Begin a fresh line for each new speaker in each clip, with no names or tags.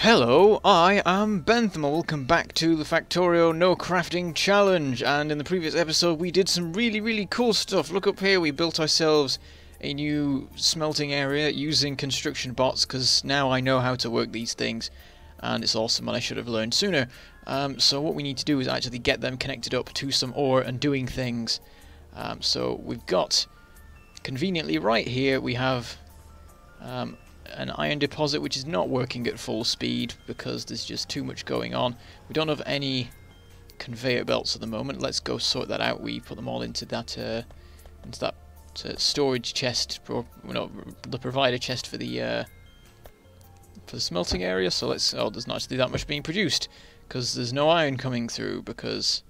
Hello, I am Bentham. Welcome back to the Factorio No Crafting Challenge. And in the previous episode we did some really cool stuff. Look up here, we built ourselves a new smelting area using construction bots, because now I know how to work these things and it's awesome and I should have learned sooner. So what we need to do is actually get them connected up to some ore and doing things. So we've got, conveniently right here, we have an iron deposit which is not working at full speed because there's just too much going on. We don't have any conveyor belts at the moment. Let's go sort that out. We put them all into that storage chest, or no, the provider chest for the smelting area. So let's. Oh, there's not actually that much being produced because there's no iron coming through because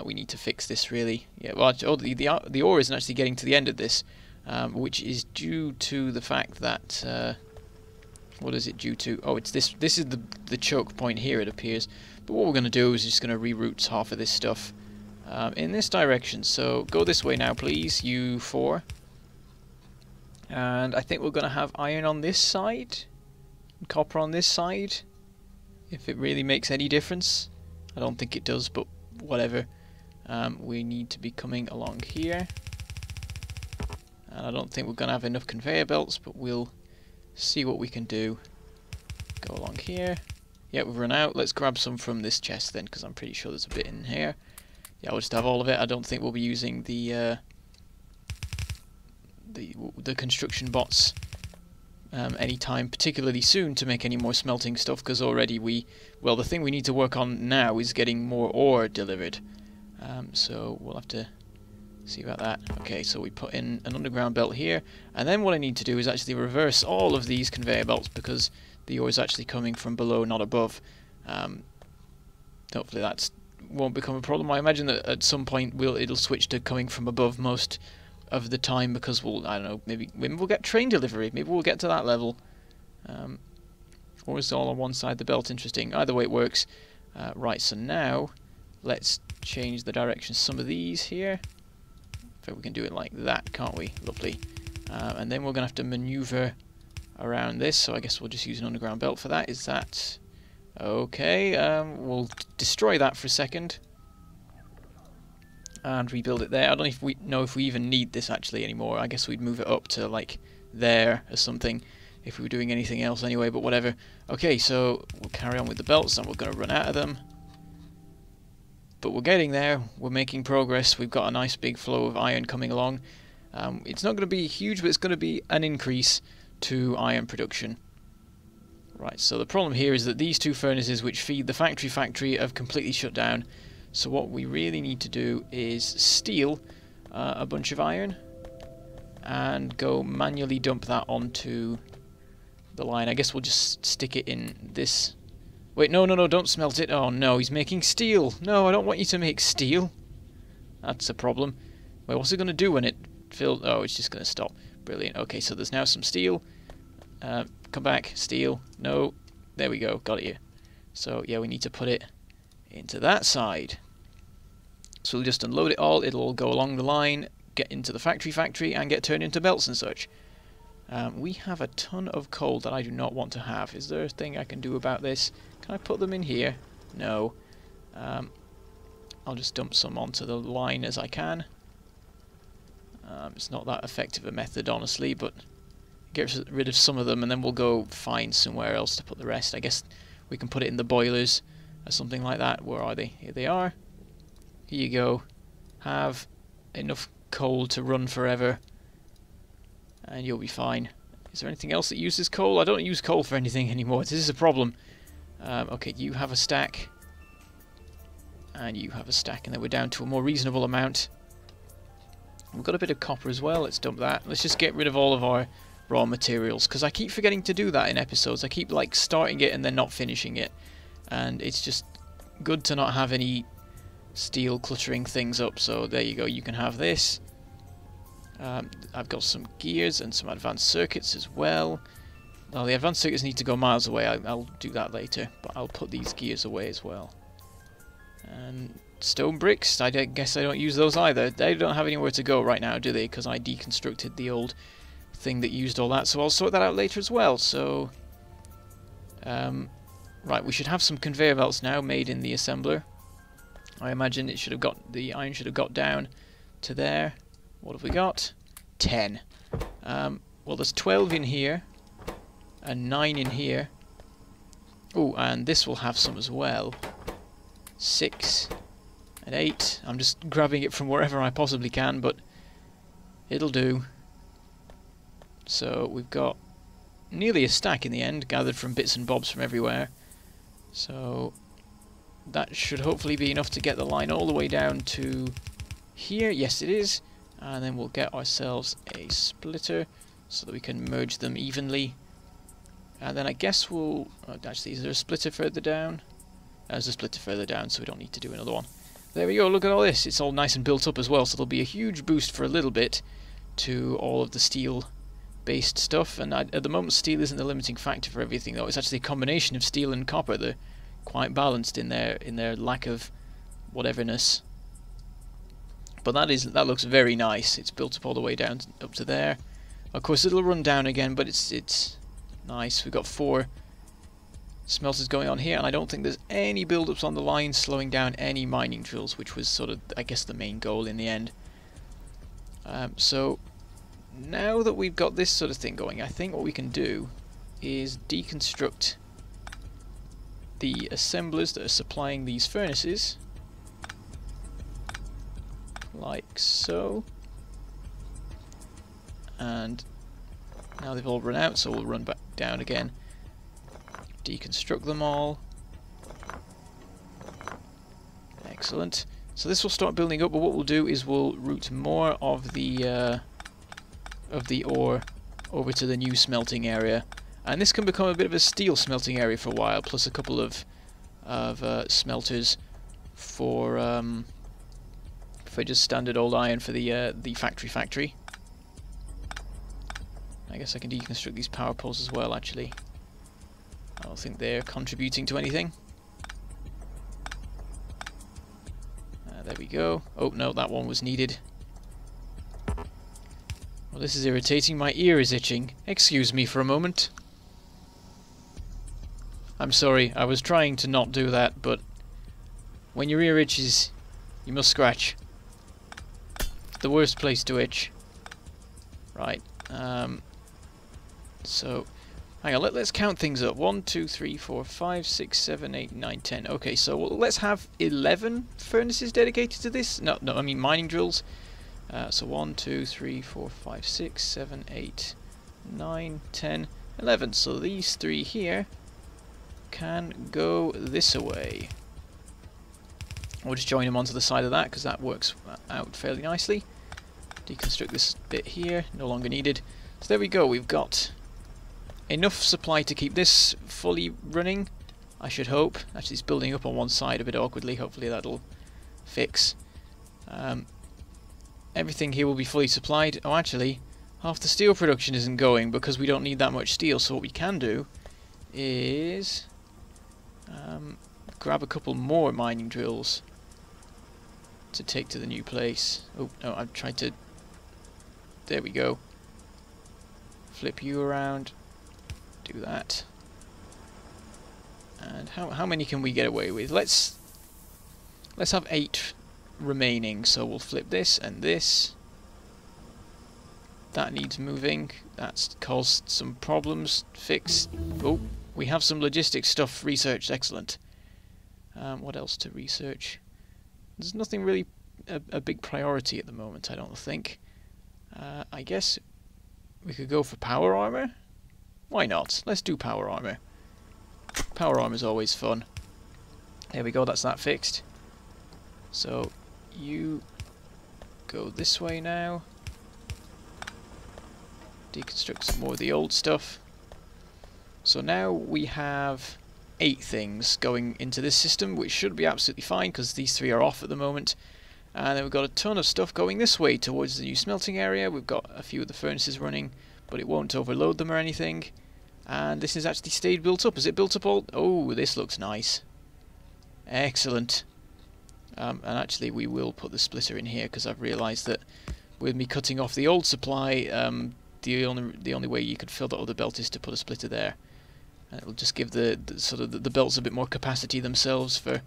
we need to fix this really. Yeah. Well, the ore isn't actually getting to the end of this. Which is due to the fact that what is it due to? Oh, it's this. This is the choke point here, it appears. But what we're going to do is just going to reroute half of this stuff in this direction. So go this way now, please, you four. And I think we're going to have iron on this side, and copper on this side. If it really makes any difference, I don't think it does, but whatever. We need to be coming along here. And I don't think we're going to have enough conveyor belts, but we'll see what we can do. Go along here. Yeah, we've run out. Let's grab some from this chest then, because I'm pretty sure there's a bit in here. Yeah, we'll just have all of it. I don't think we'll be using the construction bots anytime particularly soon to make any more smelting stuff, because already the thing we need to work on now is getting more ore delivered. So we'll have to see about that. Okay, so we put in an underground belt here, and then what I need to do is actually reverse all of these conveyor belts because the ore is actually coming from below, not above. Hopefully that won't become a problem. I imagine that at some point it'll switch to coming from above most of the time because I don't know, maybe we'll get train delivery. Maybe we'll get to that level. Or is it all on one side of the belt? Interesting. Either way it works. Right, so now let's change the direction of some of these here. We can do it like that, can't we? Lovely. And then we're going to have to maneuver around this, so I guess we'll just use an underground belt for that. Is that okay? We'll destroy that for a second and rebuild it there. I don't know if we even need this actually anymore. I guess we'd move it up to like there or something if we were doing anything else anyway, but whatever. Okay, so we'll carry on with the belts and we're going to run out of them. But we're getting there, we're making progress, we've got a nice big flow of iron coming along. It's not going to be huge, but it's going to be an increase to iron production. Right, so the problem here is that these two furnaces which feed the factory have completely shut down. So what we really need to do is steal a bunch of iron and go manually dump that onto the line. I guess we'll just stick it in this. Wait, no, don't smelt it. Oh no, he's making steel. No, I don't want you to make steel. That's a problem. Wait, what's it going to do when it fills? Oh, it's just going to stop. Brilliant. Okay, so there's now some steel. Come back, steel. No, there we go, got it here. So yeah, we need to put it into that side. So we'll just unload it all. It'll all go along the line, get into the factory, and get turned into belts and such. We have a ton of coal that I do not want to have. Is there a thing I can do about this? Can I put them in here? No. I'll just dump some onto the line as I can. It's not that effective a method, honestly, but get rid of some of them and then we'll go find somewhere else to put the rest. I guess we can put it in the boilers or something like that. Where are they? Here they are. Here you go. Have enough coal to run forever and you'll be fine. Is there anything else that uses coal? I don't use coal for anything anymore. This is a problem. Okay, you have a stack. And you have a stack. And then we're down to a more reasonable amount. We've got a bit of copper as well. Let's dump that. Let's just get rid of all of our raw materials. Because I keep forgetting to do that in episodes. I keep like starting it and then not finishing it. And it's just good to not have any steel cluttering things up. So there you go. You can have this. I've got some gears and some advanced circuits as well. Well, the advanced circuits need to go miles away. I'll do that later, but I'll put these gears away as well. And stone bricks, I guess I don't use those either. They don't have anywhere to go right now, do they? Because I deconstructed the old thing that used all that, so I'll sort that out later as well. So Right, we should have some conveyor belts now made in the assembler. I imagine it should have got, the iron should have got down to there. What have we got? 10. Well, there's 12 in here and 9 in here. Oh, and this will have some as well. 6 and 8. I'm just grabbing it from wherever I possibly can, but it'll do. So we've got nearly a stack in the end, gathered from bits and bobs from everywhere. So that should hopefully be enough to get the line all the way down to here. Yes, it is. And then we'll get ourselves a splitter so that we can merge them evenly. And then I guess we'll... actually, is there a splitter further down? There's a splitter further down, so we don't need to do another one. There we go, look at all this. It's all nice and built up as well, so there'll be a huge boost for a little bit to all of the steel-based stuff. And at the moment, steel isn't the limiting factor for everything, though. It's actually a combination of steel and copper. They're quite balanced in their lack of whateverness. But that looks very nice. It's built up all the way down up to there. Of course, it'll run down again, but it's nice. We've got 4 smelters going on here, and I don't think there's any build-ups on the line slowing down any mining drills, which was sort of, I guess, the main goal in the end. So now that we've got this sort of thing going, I think what we can do is deconstruct the assemblers that are supplying these furnaces, like so. And now they've all run out, so we'll run back down again, deconstruct them all. Excellent. So this will start building up, but what we'll do is we'll route more of the ore over to the new smelting area, and this can become a bit of a steel smelting area for a while, plus a couple of smelters for just standard old iron for the factory. I guess I can deconstruct these power poles as well, actually. I don't think they're contributing to anything. There we go. Oh, no, that one was needed. Well, this is irritating. My ear is itching. Excuse me for a moment. I'm sorry, I was trying to not do that, but when your ear itches, you must scratch. It's the worst place to itch. Right. So, hang on, let's count things up. 1, 2, 3, 4, 5, 6, 7, 8, 9, 10. Okay, so let's have 11 furnaces dedicated to this. No, I mean mining drills. So 1, 2, 3, 4, 5, 6, 7, 8, 9, 10, 11. So these 3 here can go this away. We'll just join them onto the side of that, because that works out fairly nicely. Deconstruct this bit here, no longer needed. So there we go, we've got enough supply to keep this fully running, I should hope. Actually, it's building up on one side a bit awkwardly. Hopefully that'll fix. Everything here will be fully supplied. Oh, actually, half the steel production isn't going because we don't need that much steel. So what we can do is grab a couple more mining drills to take to the new place. Oh, no, I've tried to... There we go. Flip you around. Do that. And how many can we get away with? Let's have 8 remaining. So we'll flip this and this. That needs moving. That's caused some problems. Fixed. Oh, we have some logistics stuff researched. Excellent. What else to research? There's nothing really a big priority at the moment, I don't think. I guess we could go for power armor. Why not? Let's do power armor. Power armor is always fun. There we go, that's that fixed. So you go this way now. Deconstruct some more of the old stuff. So now we have 8 things going into this system, which should be absolutely fine because these 3 are off at the moment. And then we've got a ton of stuff going this way towards the new smelting area. We've got a few of the furnaces running, but it won't overload them or anything. And this has actually stayed built up. Is it built up all? Oh, this looks nice. Excellent. And actually we will put the splitter in here because I've realised that with me cutting off the old supply, the only way you could fill the other belt is to put a splitter there. and it'll just give the sort of the belts a bit more capacity themselves for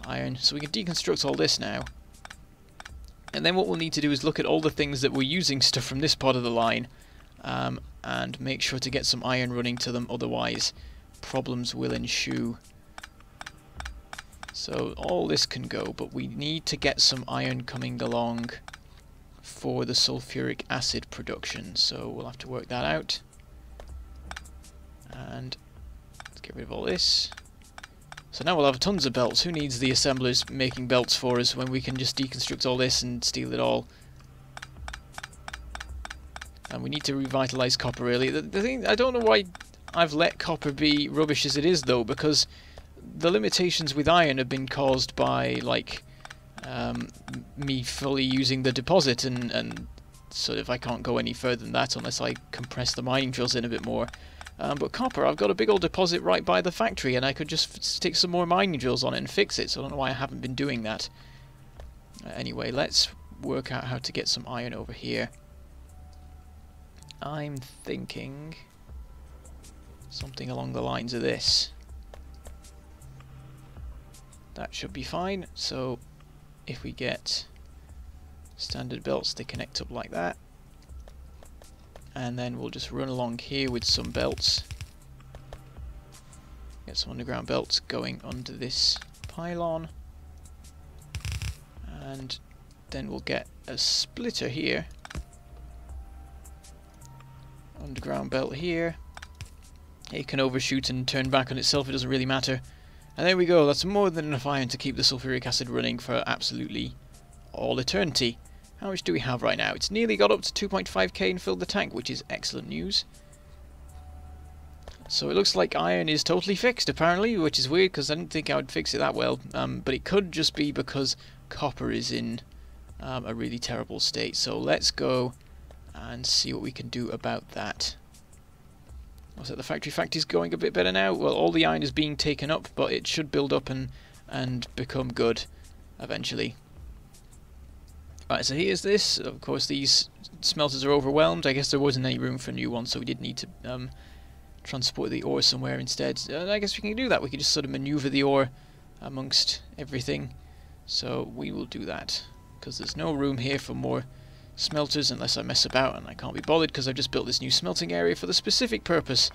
iron. So we can deconstruct all this now. And then what we'll need to do is look at all the things that we're using stuff from this part of the line, and make sure to get some iron running to them, otherwise problems will ensue. So all this can go, but we need to get some iron coming along for the sulfuric acid production, so we'll have to work that out. And let's get rid of all this. So now we'll have tons of belts. Who needs the assemblers making belts for us when we can just deconstruct all this and steal it all? And we need to revitalize copper, really. The thing, I don't know why I've let copper be rubbish as it is, though, because the limitations with iron have been caused by, like, me fully using the deposit, and sort of I can't go any further than that unless I compress the mining drills in a bit more. But copper, I've got a big old deposit right by the factory, and I could just stick some more mining drills on it and fix it, so I don't know why I haven't been doing that. Anyway, let's work out how to get some iron over here. I'm thinking something along the lines of this. That should be fine. So if we get standard belts, they connect up like that. And then we'll just run along here with some belts. Get some underground belts going under this pylon. And then we'll get a splitter here. Underground belt here. It can overshoot and turn back on itself, it doesn't really matter. And there we go, that's more than enough iron to keep the sulfuric acid running for absolutely all eternity. How much do we have right now? It's nearly got up to 2.5k and filled the tank, which is excellent news. So it looks like iron is totally fixed, apparently, which is weird because I didn't think I would fix it that well. But it could just be because copper is in a really terrible state. So let's go and see what we can do about that. What's that? The factory's going a bit better now. Well, all the iron is being taken up, but it should build up and become good eventually. Right, so here's this. Of course, these smelters are overwhelmed. I guess there wasn't any room for new ones, so we did need to transport the ore somewhere instead. I guess we can do that. We can just sort of maneuver the ore amongst everything. So we will do that, because there's no room here for more smelters unless I mess about, and I can't be bothered because I've just built this new smelting area for the specific purpose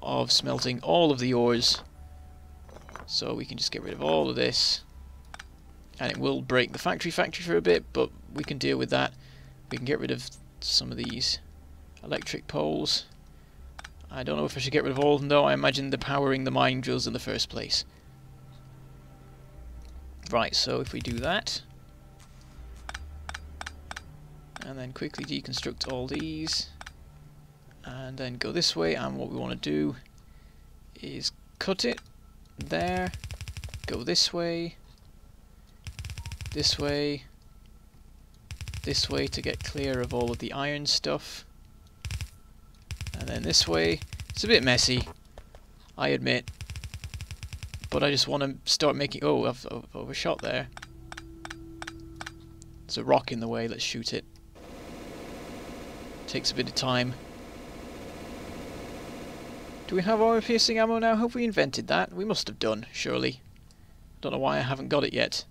of smelting all of the ores. So we can just get rid of all of this, and it will break the factory for a bit, but we can deal with that. We can get rid of some of these electric poles. I don't know if I should get rid of all of them though. I imagine they're powering the mining drills in the first place. Right, so if we do that, and then quickly deconstruct all these, and then go this way, and what we want to do is cut it there, go this way, this way, this way to get clear of all of the iron stuff, and then this way. It's a bit messy, I admit, but I just want to start making... Oh, I've overshot there. There's a rock in the way, let's shoot it. Takes a bit of time. Do we have armor-piercing ammo now? Have we invented that? We must have done, surely. Don't know why I haven't got it yet.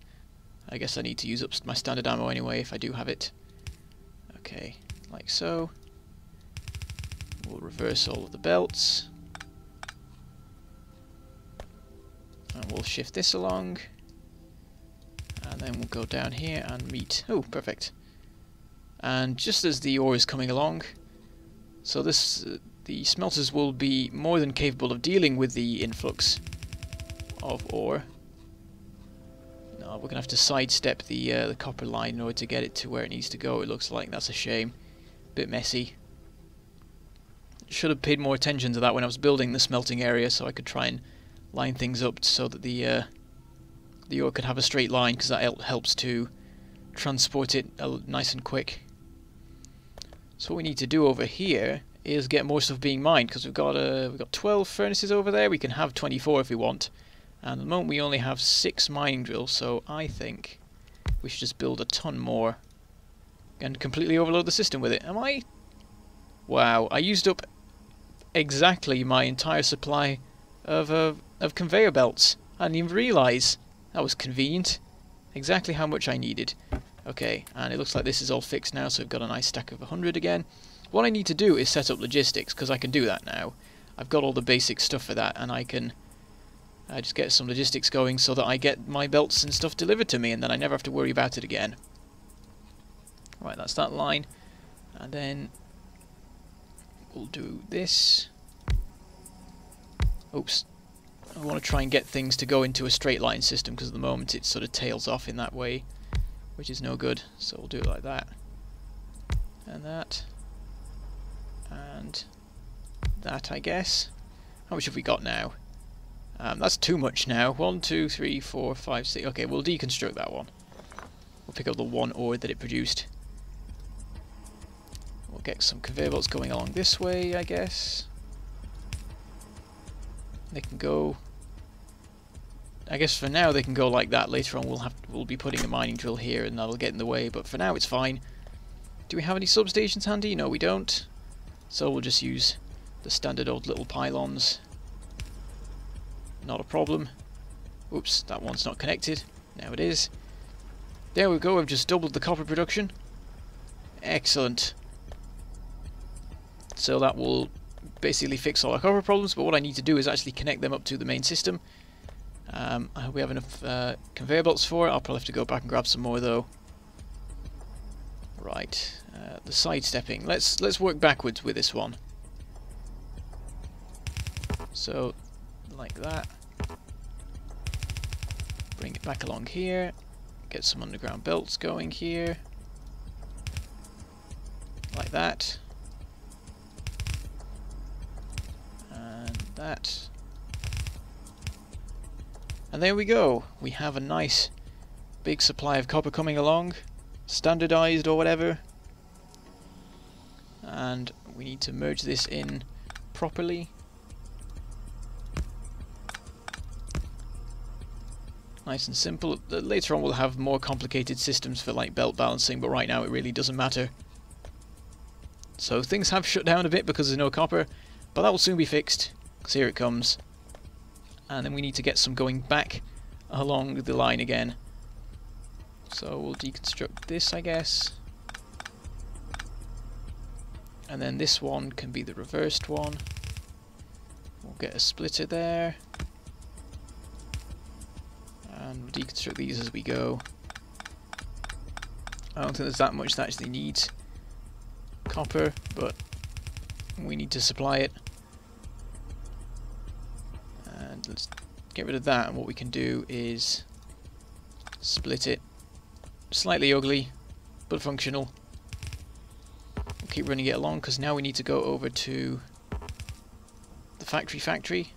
I guess I need to use up my standard ammo anyway if I do have it. Okay, like so. We'll reverse all of the belts. And we'll shift this along. And then we'll go down here and meet... Oh, perfect. And just as the ore is coming along, so this the smelters will be more than capable of dealing with the influx of ore. No, we're gonna have to sidestep the copper line in order to get it to where it needs to go. It looks like that's a shame, bit messy. Should have paid more attention to that when I was building the smelting area, so I could try and line things up so that the ore could have a straight line, because that helps to transport it nice and quick. So what we need to do over here is get more stuff being mined, because we've got 12 furnaces over there. We can have 24 if we want, and at the moment we only have 6 mining drills, so I think we should just build a ton more and completely overload the system with it. Am I? Wow, I used up exactly my entire supply of conveyor belts. I didn't even realise. That was convenient. Exactly how much I needed. Okay, and it looks like this is all fixed now, so we've got a nice stack of 100 again. What I need to do is set up logistics, because I can do that now. I've got all the basic stuff for that, and I can just get some logistics going so that I get my belts and stuff delivered to me, and then I never have to worry about it again. Right, that's that line. And then we'll do this. Oops. I want to try and get things to go into a straight line system, because at the moment it sort of tails off in that way, which is no good. So we'll do it like that. And that. And that, I guess. How much have we got now? That's too much now. 1, 2, 3, 4, 5, 6. Okay, we'll deconstruct that one. We'll pick up the one ore that it produced. We'll get some conveyor belts going along this way, I guess. They can go... I guess for now they can go like that. Later on we'll be putting a mining drill here and that'll get in the way, but for now it's fine. Do we have any substations handy? No, we don't. So we'll just use the standard old little pylons. Not a problem. Oops, that one's not connected. Now it is. There we go, I've just doubled the copper production. Excellent. So that will basically fix all our copper problems, but what I need to do is actually connect them up to the main system. I hope we have enough conveyor belts for it. I'll probably have to go back and grab some more though. Right, the sidestepping. Let's work backwards with this one. So, like that. Bring it back along here. Get some underground belts going here. Like that. And that. And there we go. We have a nice big supply of copper coming along. Standardized or whatever. And we need to merge this in properly. Nice and simple. Later on we'll have more complicated systems for like belt balancing, but right now it really doesn't matter. So things have shut down a bit because there's no copper, but that will soon be fixed, because here it comes. And then we need to get some going back along the line again. So we'll deconstruct this, I guess. And then this one can be the reversed one. We'll get a splitter there. And we'll deconstruct these as we go. I don't think there's that much that actually needs copper, but we need to supply it. And let's get rid of that, and what we can do is split it. Slightly ugly, but functional. We'll keep running it along, because now we need to go over to the factory.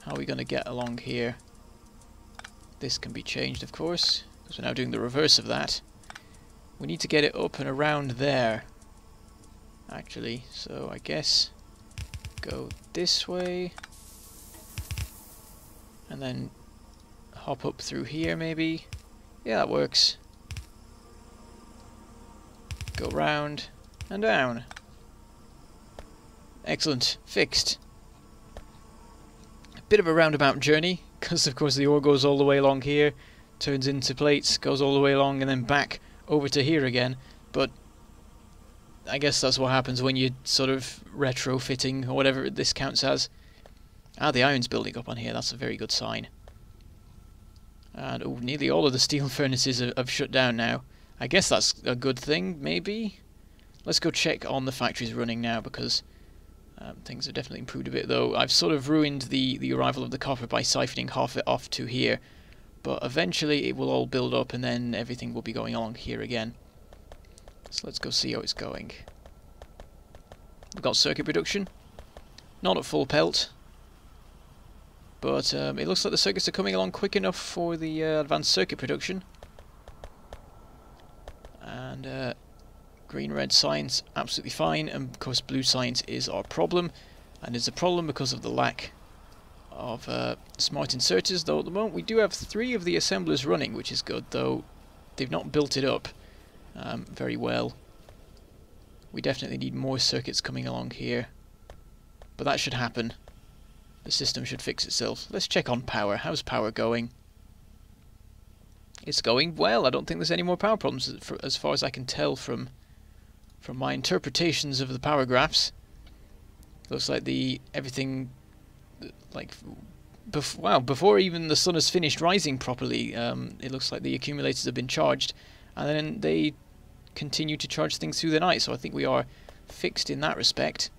How are we going to get along here? This can be changed, of course, because we're now doing the reverse of that. We need to get it up and around there, actually, so I guess go this way and then hop up through here maybe. Yeah, that works. Go round and down. Excellent. Fixed. A bit of a roundabout journey, because of course the ore goes all the way along here, turns into plates, goes all the way along and then back over to here again, but I guess that's what happens when you're sort of retrofitting or whatever this counts as. Ah, the iron's building up on here, that's a very good sign. And oh, nearly all of the steel furnaces have shut down now. I guess that's a good thing, maybe? Let's go check on the factories running now, because things have definitely improved a bit, though I've sort of ruined the arrival of the copper by siphoning half it off to here. But eventually it will all build up and then everything will be going along here again. So let's go see how it's going. We've got circuit production. Not at full pelt. But it looks like the circuits are coming along quick enough for the advanced circuit production. And green-red science, absolutely fine. And of course blue science is our problem. And it's a problem because of the lack of smart inserters, though at the moment we do have 3 of the assemblers running, which is good, though they've not built it up very well. We definitely need more circuits coming along here, but that should happen. the system should fix itself. Let's check on power. How's power going? It's going well. I don't think there's any more power problems as far as I can tell from my interpretations of the power graphs. Looks like everything, like, before even the sun has finished rising properly, it looks like the accumulators have been charged, and then they continue to charge things through the night, so I think we are fixed in that respect.